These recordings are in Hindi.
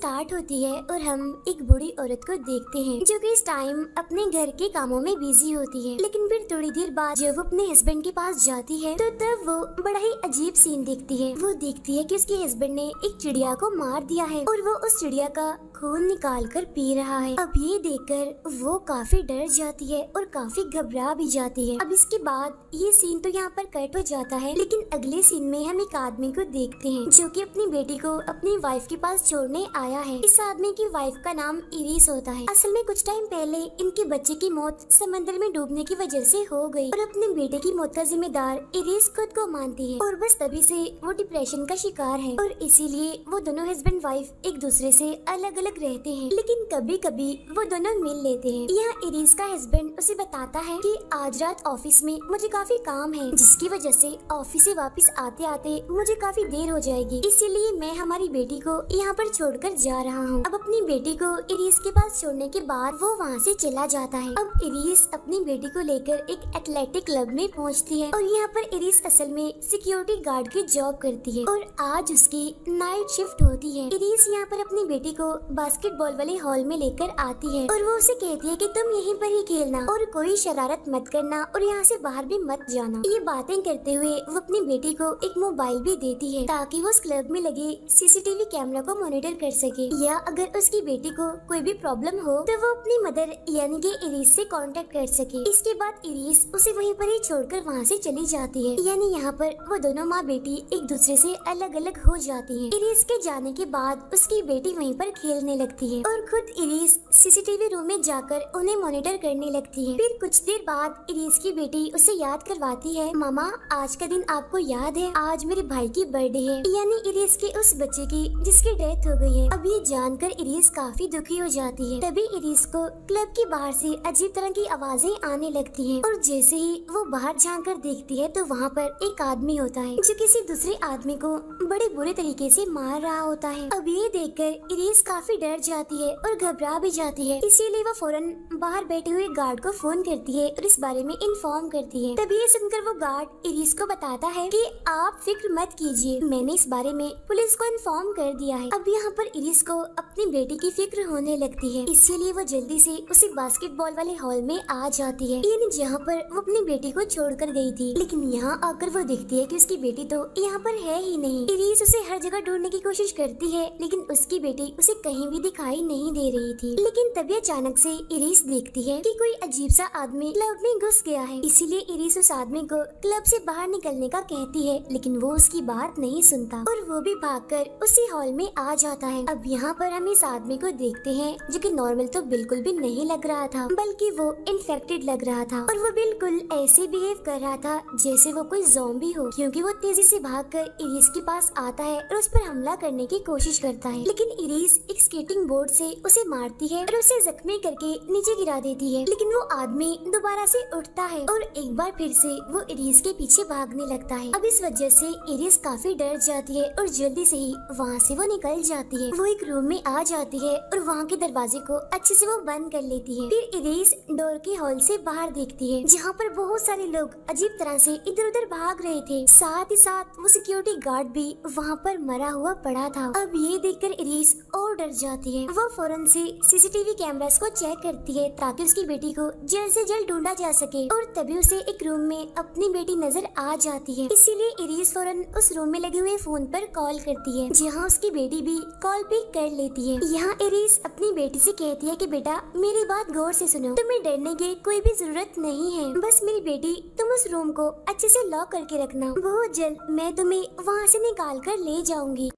स्टार्ट होती है और हम एक बूढ़ी औरत को देखते हैं जो कि इस टाइम अपने घर के कामों में बिजी होती है। लेकिन फिर थोड़ी देर बाद जब वो अपने हस्बैंड के पास जाती है तो तब वो बड़ा ही अजीब सीन देखती है। वो देखती है कि उसके हस्बैंड ने एक चिड़िया को मार दिया है और वो उस चिड़िया का खून निकाल कर पी रहा है। अब ये देखकर वो काफी डर जाती है और काफी घबरा भी जाती है। अब इसके बाद ये सीन तो यहाँ पर कट हो जाता है, लेकिन अगले सीन में हम एक आदमी को देखते हैं जो कि अपनी बेटी को अपनी वाइफ के पास छोड़ने आया है। इस आदमी की वाइफ का नाम इरिस होता है। असल में कुछ टाइम पहले इनके बच्चे की मौत समंदर में डूबने की वजह से हो गई और अपने बेटे की मौत का जिम्मेदार इरिस खुद को मानती है और बस तभी से वो डिप्रेशन का शिकार है और इसीलिए वो दोनों हस्बैंड वाइफ एक दूसरे से अलग अलग रहते हैं। लेकिन कभी कभी वो दोनों मिल लेते हैं। यहाँ इरिस का हस्बैंड उसे बताता है कि आज रात ऑफिस में मुझे काफी काम है, जिसकी वजह से ऑफिस से वापस आते आते मुझे काफी देर हो जाएगी, इसीलिए मैं हमारी बेटी को यहाँ पर छोड़कर जा रहा हूँ। अब अपनी बेटी को इरिस के पास छोड़ने के बाद वो वहाँ से चला जाता है। अब इरिस अपनी बेटी को लेकर एक एथलेटिक क्लब में पहुँचती है और यहाँ पर इरिस असल में सिक्योरिटी गार्ड की जॉब करती है और आज उसकी नाइट शिफ्ट होती है। इरिस यहाँ पर अपनी बेटी को बास्केटबॉल वाले हॉल में लेकर आती है और वो उसे कहती है कि तुम यहीं पर ही खेलना और कोई शरारत मत करना और यहाँ से बाहर भी मत जाना। ये बातें करते हुए वो अपनी बेटी को एक मोबाइल भी देती है ताकि वो उस क्लब में लगे सीसीटीवी कैमरा को मॉनिटर कर सके, या अगर उसकी बेटी को कोई भी प्रॉब्लम हो तो वो अपनी मदर यानी कि इरिस से कांटेक्ट कर सके। इसके बाद इरिस उसे वहीं पर ही छोड़कर वहाँ से चली जाती है। यानी यहाँ पर वो दोनों माँ बेटी एक दूसरे से अलग अलग हो जाती हैं। इरिस के जाने के बाद उसकी बेटी वहीं पर खेलने लगती है और खुद इरिस सीसीटीवी रूम में जाकर उन्हें मॉनिटर करने लगती है। फिर कुछ देर बाद इरिस की बेटी उसे याद करवाती है, मामा आज का दिन आपको याद है, आज मेरे भाई की बर्थडे है, यानी इरिस के उस बच्चे की जिसकी डेथ हो गई है। अब ये जानकर इरिस काफी दुखी हो जाती है। तभी इरिस को क्लब के बाहर से अजीब तरह की आवाजें आने लगती हैं और जैसे ही वो बाहर झांक कर देखती है तो वहाँ पर एक आदमी होता है जो किसी दूसरे आदमी को बड़े बुरे तरीके से मार रहा होता है। अब ये देखकर इरिस काफी डर जाती है और घबरा भी जाती है, इसीलिए वो फौरन बाहर बैठे हुए गार्ड को फोन करती है और इस बारे में इन्फॉर्म करती है। तभी ये सुनकर वो गार्ड इरिस को बताता है कि आप फिक्र मत कीजिए, मैंने इस बारे में पुलिस को इन्फॉर्म कर दिया है। अब यहाँ पर इरिस को अपनी बेटी की फिक्र होने लगती है, इसीलिए वो जल्दी से उसी बास्केटबॉल वाले हॉल में आ जाती है, यानी जहाँ पर वो अपनी बेटी को छोड़कर गई थी। लेकिन यहाँ आकर वो देखती है कि उसकी बेटी तो यहाँ पर है ही नहीं। इरिस उसे हर जगह ढूंढने की कोशिश करती है, लेकिन उसकी बेटी उसे कहीं भी दिखाई नहीं दे रही थी। लेकिन तभी अचानक से इरिस देखती है कि कोई अजीब सा आदमी क्लब में घुस गया है, इसीलिए इरिस उस आदमी को क्लब से बाहर निकलने का कहती है, लेकिन वो उसकी बात नहीं सुनता और वो भी भागकर उसी हॉल में आ जाता है। अब यहाँ पर हम इस आदमी को देखते हैं जो कि नॉर्मल तो बिल्कुल भी नहीं लग रहा था, बल्कि वो इन्फेक्टेड लग रहा था और वो बिल्कुल ऐसे बिहेव कर रहा था जैसे वो कोई ज़ॉम्बी हो, क्योंकि वो तेजी से भागकर इरिस के पास आता है और उस पर हमला करने की कोशिश करता है। लेकिन इरिस एक स्केटिंग बोर्ड से उसे मारती है और उसे जख्मी करके नीचे गिरा देती है। लेकिन वो आदमी दोबारा से उठता है और एक बार फिर से वो इरिस के पीछे भागने लगता है। अब इस वजह से इरिस काफी डर जाती है और जल्दी से ही वहाँ से वो निकल जाती है। वो एक रूम में आ जाती है और वहाँ के दरवाजे को अच्छे से वो बंद कर लेती है। फिर इरिस डोर के हॉल से बाहर देखती है जहाँ पर बहुत सारे लोग अजीब तरह से इधर उधर भाग रहे थे, साथ ही साथ वो सिक्योरिटी गार्ड भी वहाँ पर मरा हुआ पड़ा था। अब ये देखकर इरिस और डर जाती है। वो फौरन से सीसीटीवी कैमरास को चेक करती है ताकि उसकी बेटी को जल्द से जल्द ढूंढा जा सके और तभी उसे एक रूम में अपनी बेटी नजर आ जाती है। इसीलिए इरिस फौरन उस रूम में लगे हुए फोन पर कॉल करती है जहाँ उसकी बेटी भी कॉल पिक कर लेती है। यहाँ इरिस अपनी बेटी से कहती है कि बेटा मेरी बात गौर से सुनो, तुम्हें डरने की कोई भी जरूरत नहीं है, बस मेरी बेटी तुम उस रूम को अच्छे से लॉक करके रखना, बहुत जल्द मैं तुम्हें वहाँ से निकाल कर ले जाऊंगी।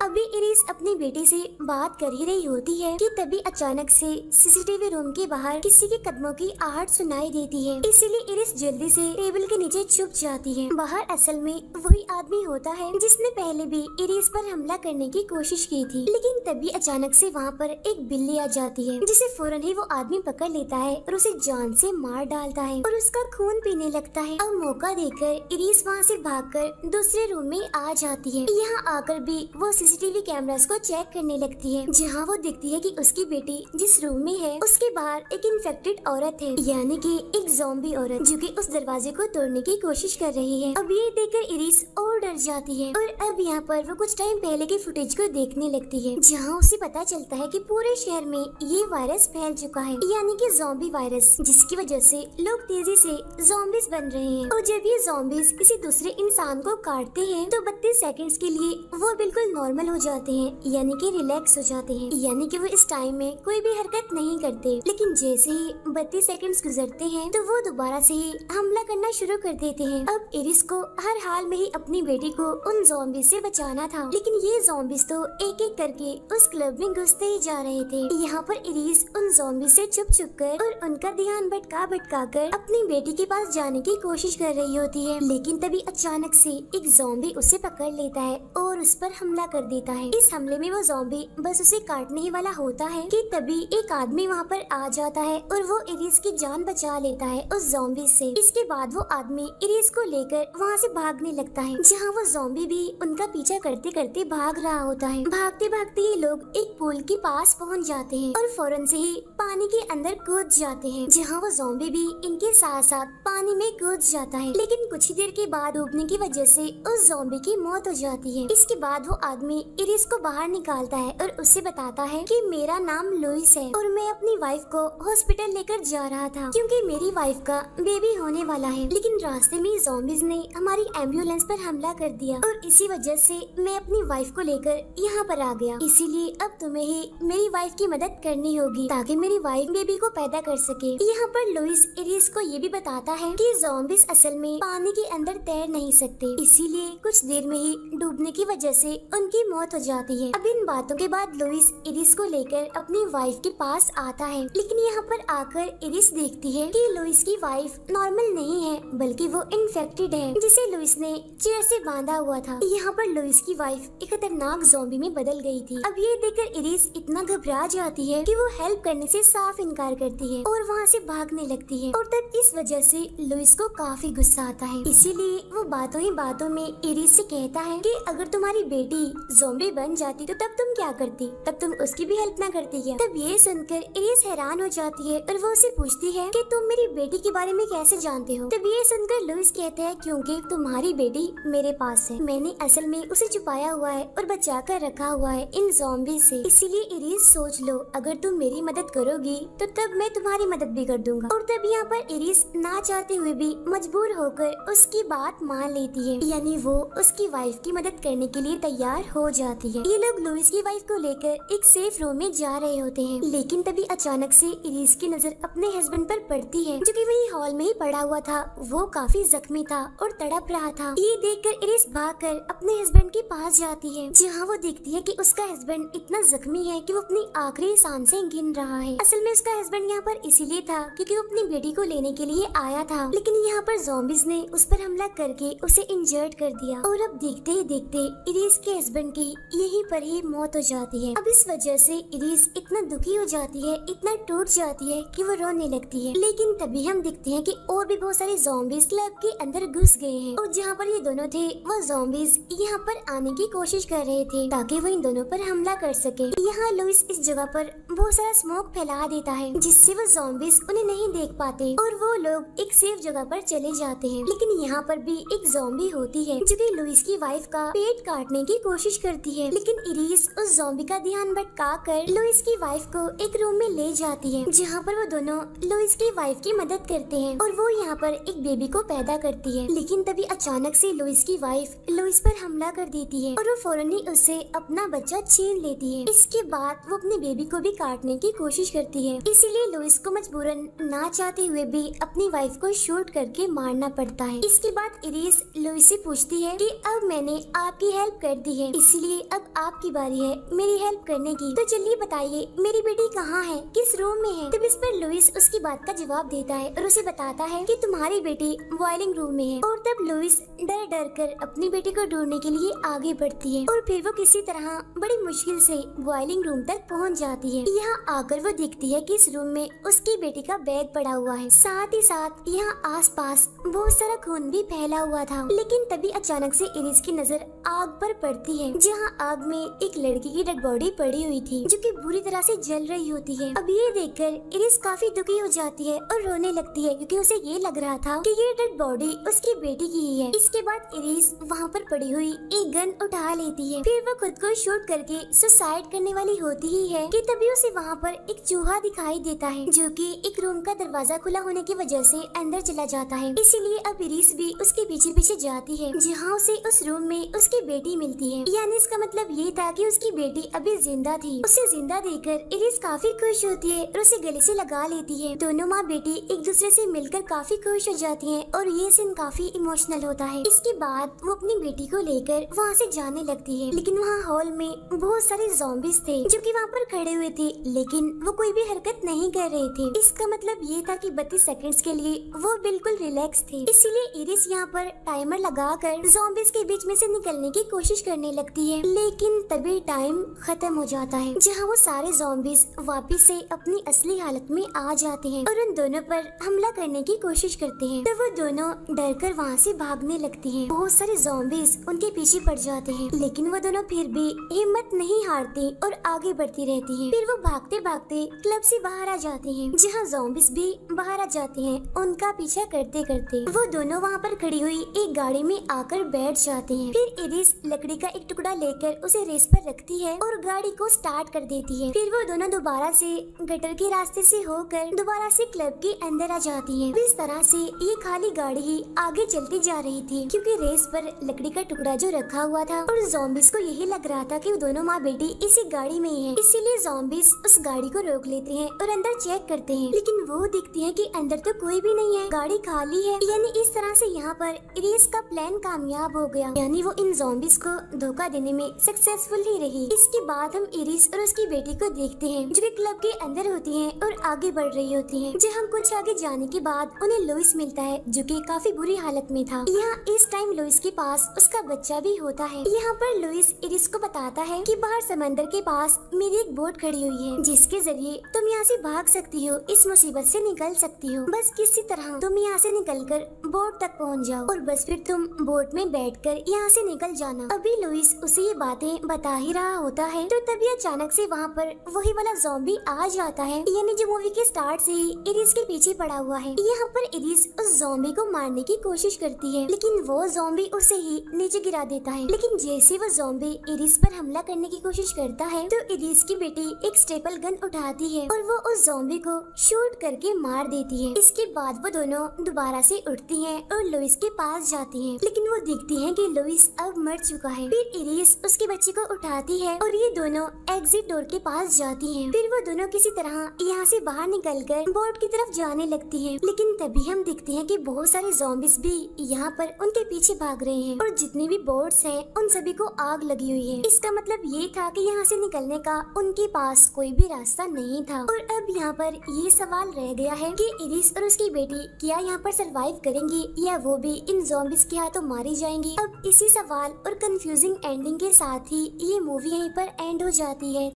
अभी इरिस अपनी बेटी से बात कर ही रही होती है कि तभी अचानक से सीसीटीवी रूम के बाहर किसी के कदमों की आहट सुनाई देती है, इसीलिए इरिस जल्दी से टेबल के नीचे छुप जाती है। बाहर असल में वही आदमी होता है जिसने पहले भी इरिस पर हमला करने की कोशिश की थी। लेकिन तभी अचानक से वहाँ पर एक बिल्ली आ जाती है जिसे फौरन ही वो आदमी पकड़ लेता है और उसे जान से मार डालता है और उसका खून पीने लगता है। अब मौका देकर इरिस वहाँ से भागकर दूसरे रूम में आ जाती है। यहाँ आकर भी वो सीसीटीवी कैमरास को चेक करने लगती है, जहाँ वो देखती है कि उसकी बेटी जिस रूम में है उसके बाहर एक इन्फेक्टेड औरत है, यानी कि एक ज़ॉम्बी औरत, जो कि उस दरवाजे को तोड़ने की कोशिश कर रही है। अब ये देखकर इरिस और डर जाती है और अब यहाँ पर वो कुछ टाइम पहले की फुटेज को देखने लगती है, जहाँ उसे पता चलता है कि पूरे शहर में ये वायरस फैल चुका है, यानी कि ज़ॉम्बी वायरस, जिसकी वजह से लोग तेजी से ज़ॉम्बीज बन रहे हैं। और जब ये ज़ॉम्बीज किसी दूसरे इंसान को काटते हैं तो 32 सेकंड्स के लिए वो बिल्कुल नॉर्मल हो जाते हैं, यानी कि रिलैक्स हो जाते हैं, यानी कि वो इस टाइम में कोई भी हरकत नहीं करते। लेकिन जैसे ही 32 सेकंड्स गुजरते हैं तो वो दोबारा से ही हमला करना शुरू कर देते हैं। अब इरिस को हर हाल में ही अपनी बेटी को उन ज़ॉम्बीज से बचाना था, लेकिन ये ज़ॉम्बीज तो एक एक करके उस क्लब में घुसते ही जा रहे थे। यहाँ पर इरिस उन ज़ॉम्बीज से छुप कर और उनका ध्यान भटका कर अपनी बेटी के पास जाने की कोशिश कर रही होती है, लेकिन तभी अचानक से एक ज़ॉम्बी उसे पकड़ लेता है और उस पर हमला कर देता है। इस हमले में वो ज़ॉम्बी बस उसे काटने ही वाला होता है कि तभी एक आदमी वहाँ पर आ जाता है और वो इरिस की जान बचा लेता है उस ज़ॉम्बी से। इसके बाद वो आदमी इरिस को लेकर वहाँ से भागने लगता है, जहाँ वो ज़ॉम्बी भी उनका पीछा करते करते भाग रहा होता है। भागते भागते ये लोग एक पूल के पास पहुँच जाते हैं और फौरन से ही पानी के अंदर कूद जाते हैं, जहाँ वो ज़ॉम्बी भी इनके साथ साथ पानी में कूद जाता है। लेकिन कुछ ही देर के बाद डूबने की वजह से उस ज़ॉम्बी की मौत हो जाती है। इसके बाद वो आदमी इरिस को बाहर निकालता है और उसे बताता है कि मेरा नाम लुइस है और मैं अपनी वाइफ को हॉस्पिटल लेकर जा रहा था, क्योंकि मेरी वाइफ का बेबी होने वाला है। लेकिन रास्ते में ज़ॉम्बीज ने हमारी एम्बुलेंस पर हमला कर दिया और इसी वजह से मैं अपनी वाइफ को लेकर यहाँ पर आ गया। इसीलिए अब तुम्हें ही मेरी वाइफ की मदद करनी होगी ताकि मेरी वाइफ बेबी को पैदा कर सके। यहाँ पर लुइस इरिस को ये भी बताता है कि ज़ॉम्बीज असल में पानी के अंदर तैर नहीं सकते, इसीलिए कुछ देर में ही डूबने की वजह से उनकी मौत हो जाती है। अब इन बातों के बाद लुइस इरिस को लेकर अपनी वाइफ के पास आता है, लेकिन यहाँ पर आकर इरिस देखती है कि लुइस की वाइफ नॉर्मल नहीं है, बल्कि वो इन्फेक्टेड है, जिसे लुइस ने चेयर से बांधा हुआ था। यहाँ पर लुइस की वाइफ एक खतरनाक ज़ॉम्बी में बदल गई थी। अब ये देखकर इरिस इतना घबरा जाती है कि वो हेल्प करने से साफ इनकार करती है और वहाँ से भागने लगती है। और तब इस वजह से लुइस को काफी गुस्सा आता है, इसीलिए वो बातों ही बातों में इरिस से कहता है कि अगर तुम्हारी बेटी ज़ॉम्बी बन जाती तो तब तुम क्या करती, तब तुम उसकी भी हेल्प ना करती क्या? तब ये सुनकर इरिस हैरान हो जाती है और वो उसे पूछती है कि तुम मेरी बेटी के बारे में कैसे जानते हो? तब ये सुनकर लुइस कहता है क्योंकि तुम्हारी बेटी मेरे पास है, मैंने असल में उसे छुपाया हुआ है और बचा कर रखा हुआ है इन ज़ॉम्बी से। इसीलिए इरिस सोच लो, अगर तुम मेरी मदद करोगी तो तब मैं तुम्हारी मदद भी कर दूंगा। और तब यहाँ पर इरिस ना चाहते हुए भी मजबूर होकर उसकी बात मान लेती है, यानी वो उसकी वाइफ की मदद करने के लिए तैयार हो जाती है। ये लोग लुइस की वाइफ को लेकर एक सेफ रूम में जा रहे होते हैं, लेकिन तभी अचानक से इरिस की नजर अपने हस्बैंड पर पड़ती है, जो कि वही हॉल में ही पड़ा हुआ था। वो काफी जख्मी था और तड़प रहा था। ये देखकर इरिस भागकर अपने हस्बैंड के पास जाती है, जहाँ वो देखती है कि उसका हस्बैंड इतना जख्मी है कि वो अपनी आखिरी सांसें गिन रहा है। असल में उसका हस्बैंड यहाँ पर इसीलिए था क्योंकि वो अपनी बेटी को लेने के लिए आया था, लेकिन यहाँ पर ज़ॉम्बीज ने उस पर हमला करके उसे इंजर्ड कर दिया। और अब देखते ही देखते इरिस के हस्बैंड की यहीं पर ही मौत हो जाती है। अब इस वजह से इरिस इतना दुखी हो जाती है, इतना टूट जाती है कि वो रोने लगती है। लेकिन तभी हम देखते हैं कि और भी बहुत सारे ज़ॉम्बीज क्लब के अंदर घुस गए हैं और जहाँ पर ये दोनों थे वो ज़ॉम्बीज यहाँ पर आने की कोशिश कर रहे थे ताकि वो इन दोनों पर हमला कर सके। यहाँ लुइस इस जगह पर बहुत सारा स्मोक फैला देता है, जिससे वो ज़ॉम्बीज उन्हें नहीं देख पाते और वो लोग एक सेफ जगह पर चले जाते हैं। लेकिन यहाँ पर भी एक ज़ॉम्बी होती है जो कि लुइस की वाइफ का पेट काटने की कोशिश करती है, लेकिन इरिस उस ज़ॉम्बी का ध्यान भटका कर लुइस की वाइफ को एक रूम में ले जाती है, जहाँ पर वो दोनों लुइस की वाइफ की मदद करते हैं और वो यहाँ पर एक बेबी को पैदा करती है। लेकिन तभी अचानक से लुइस की वाइफ लुइस पर हमला कर देती है और वो फौरन ही उससे अपना बच्चा छीन लेती है। इसके बाद वो अपने बेबी को भी काटने की कोशिश करती है, इसीलिए लुइस को मजबूरन ना चाहते हुए भी अपनी वाइफ को शूट करके मारना पड़ता है। इसके बाद इरिस लुइस से पूछती है कि अब मैंने आपकी हेल्प कर दी है, इसलिए अब आपकी बारी है मेरी हेल्प करने की, तो चलिए बताइए मेरी बेटी कहाँ है, किस रूम में है? तब इस पर लुइस उसकी बात का जवाब देता है और उसे बताता है कि तुम्हारी बेटी बॉइलिंग रूम में है। और तब लुइस डर डर कर अपनी बेटी को ढूंढने के लिए आगे बढ़ती है और फिर वो किसी तरह बड़ी मुश्किल से बॉइलिंग रूम तक पहुंच जाती है। यहाँ आकर वो देखती है कि इस रूम में उसकी बेटी का बैग पड़ा हुआ है, साथ ही साथ यहाँ आसपास बहुत सारा खून भी फैला हुआ था। लेकिन तभी अचानक से इरिस की नजर आग पर पड़ती है, जहाँ आग में एक लड़की की डेड बॉडी पड़ी हुई थी जो कि बुरी तरह से जल रही होती है। अब ये देखकर इरिस काफी दुखी हो जाती है और रोने लगती है क्योंकि उसे ये लग रहा था कि ये डेड बॉडी उसकी बेटी की ही है। इसके बाद इरिस वहाँ पर पड़ी हुई एक गन उठा लेती है। फिर वो खुद को शूट करके सुसाइड करने वाली होती ही है कि तभी उसे वहाँ पर एक चूहा दिखाई देता है जो कि एक रूम का दरवाजा खुला होने की वजह से अंदर चला जाता है। इसीलिए अब इरिस भी उसके पीछे पीछे जाती है जहाँ उसे उस रूम में उसकी बेटी मिलती है। यानी इसका मतलब ये था कि उसकी बेटी अभी जिंदा थी। उसे जिंदा देखकर इरिस काफी खुश होती है और उसे गले से लगा लेती है। दोनों माँ बेटी एक दूसरे से मिलकर काफी खुश हो जाती हैं और ये सीन काफी इमोशनल होता है। इसके बाद वो अपनी बेटी को लेकर वहाँ से जाने लगती है, लेकिन वहाँ हॉल में बहुत सारे ज़ॉम्बीज थे जो कि वहाँ पर खड़े हुए थे, लेकिन वो कोई भी हरकत नहीं कर रहे थे। इसका मतलब ये था कि 32 सेकंड्स के लिए वो बिल्कुल रिलैक्स थे। इसीलिए इरिस यहाँ पर टाइमर लगाकर ज़ॉम्बीज के बीच में से निकलने की कोशिश करने लगती है, लेकिन तभी टाइम खत्म हो जाता है जहाँ वो सारे ज़ॉम्बीज वापिस से अपनी असली हालत में आ जाते हैं और उन दोनों पर हमला करने की कोशिश करते हैं। तो वो दोनों डर कर वहाँ से भागने लगती हैं। बहुत सारे ज़ॉम्बीज उनके पीछे पड़ जाते हैं, लेकिन वो दोनों फिर भी हिम्मत नहीं हारती और आगे बढ़ती रहती हैं। फिर वो भागते भागते क्लब से बाहर आ जाते हैं जहाँ ज़ॉम्बीज भी बाहर आ जाते हैं उनका पीछा करते करते। वो दोनों वहाँ पर खड़ी हुई एक गाड़ी में आकर बैठ जाते हैं। फिर इरिस लकड़ी का एक टुकड़ा लेकर उसे रेस पर रखती है और गाड़ी को स्टार्ट कर देती है। फिर वो दोनों दोबारा से गटर के रास्ते से होकर दोबारा से क्लब के अंदर आ जाती हैं। इस तरह से ये खाली गाड़ी ही आगे चलती जा रही थी क्योंकि रेस पर लकड़ी का टुकड़ा जो रखा हुआ था और ज़ॉम्बीज को यही लग रहा था कि वो दोनों माँ बेटी इसी गाड़ी में ही है। इसीलिए ज़ॉम्बीज उस गाड़ी को रोक लेते हैं और अंदर चेक करते हैं, लेकिन वो देखती है कि अंदर तो कोई भी नहीं है, गाड़ी खाली है। यानी इस तरह से यहाँ पर इरिस का प्लान कामयाब हो गया, यानी वो इन ज़ॉम्बीज को धोखा देने में सक्सेसफुल ही रही। इसके बाद हम इरिस और उसकी बेटी को देखते हैं जो कि क्लब के अंदर होती हैं और आगे बढ़ रही होती हैं। जहाँ कुछ आगे जाने के बाद उन्हें लुइस मिलता है जो कि काफी बुरी हालत में था। यहाँ इस टाइम लुइस के पास उसका बच्चा भी होता है। यहाँ पर लुइस इरिस को बताता है कि बाहर समंदर के पास मेरी एक बोट खड़ी हुई है जिसके जरिए तुम यहाँ से भाग सकती हो, इस मुसीबत से निकल सकती हो। बस किसी तरह तुम यहाँ से निकलकर बोट तक पहुँच जाओ और बस फिर तुम बोट में बैठकर यहाँ से निकल जाना। अभी लुइस उसे ये बातें बता ही रहा होता है तो तभी अचानक से वहाँ पर वही वाला ज़ॉम्बी आ जाता है, यानी जो मूवी के स्टार्ट से ही इरिस के पीछे पड़ा हुआ है। यहाँ पर इरिस उस ज़ॉम्बी को मारने की कोशिश करती है, लेकिन वो ज़ॉम्बी उसे ही नीचे गिरा देता है। लेकिन जैसे वो ज़ॉम्बी इरिस पर हमला करने की कोशिश करता है तो इरिस की बेटी एक स्टेपल गन उठाती है और वो उस ज़ॉम्बी को शूट करके मार देती है। इसके बाद वो दोनों दोबारा से उठती हैं और लुइस के पास जाती हैं, लेकिन वो देखती हैं कि लुइस अब मर चुका है। फिर इरिस उसके बच्चे को उठाती है और ये दोनों एग्जिट डोर के पास जाती हैं। फिर वो दोनों किसी तरह यहाँ से बाहर निकलकर बोट की तरफ जाने लगती हैं, लेकिन तभी हम देखते हैं कि बहुत सारे ज़ॉम्बीज भी यहाँ पर उनके पीछे भाग रहे हैं और जितनी भी बोट्स हैं उन सभी को आग लगी हुई है। इसका मतलब ये था कि यहाँ से निकलने का उनके पास कोई भी रास्ता नहीं था। और अब यहाँ पर ये सवाल रह गया है कि इरिस और उसकी बेटी क्या यहाँ पर सरवाइव करेंगी या वो भी इन ज़ॉम्बीज के हाथों मारी जाएंगी। अब इसी सवाल और कंफ्यूजिंग एंडिंग के साथ ही ये मूवी यहीं पर एंड हो जाती है।